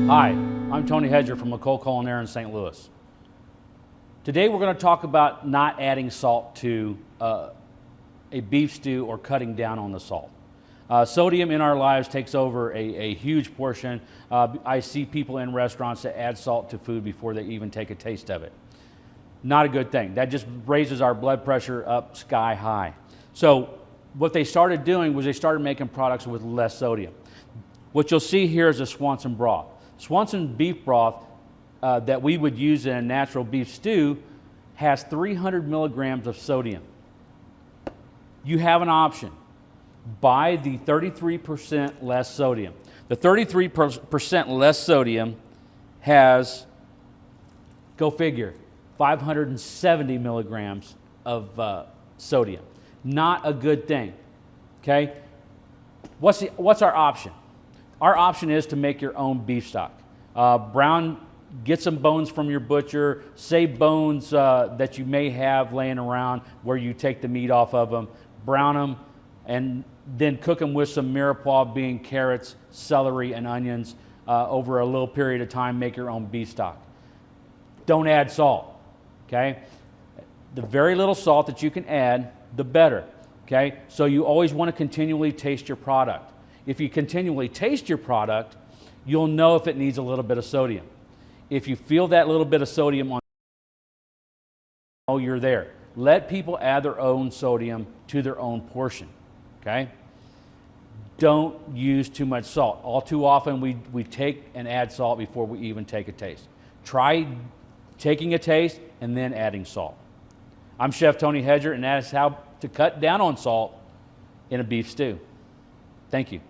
Hi, I'm Tony Hedger from McColl Culinary in St. Louis. Today we're going to talk about not adding salt to a beef stew or cutting down on the salt. Sodium in our lives takes over a huge portion. I see people in restaurants that add salt to food before they even take a taste of it. Not a good thing. That just raises our blood pressure up sky high. So what they started doing was they started making products with less sodium. What you'll see here is a Swanson broth. Swanson beef broth that we would use in a natural beef stew has 300 milligrams of sodium. You have an option. Buy the 33% less sodium. The 33% less sodium has, go figure, 570 milligrams of sodium. Not a good thing, okay? What's our option? Our option is to make your own beef stock. Get some bones from your butcher, save bones that you may have laying around where you take the meat off of them, brown them, and then cook them with some mirepoix being carrots, celery, and onions over a little period of time. Make your own beef stock. Don't add salt, okay? The very little salt that you can add, the better, okay? So you always want to continually taste your product. If you continually taste your product, you'll know if it needs a little bit of sodium. If you feel that little bit of sodium on, oh, you're there. Let people add their own sodium to their own portion, okay? Don't use too much salt. All too often we take and add salt before we even take a taste. Try taking a taste and then adding salt. I'm Chef Tony Hedger, and that is how to cut down on salt in a beef stew. Thank you.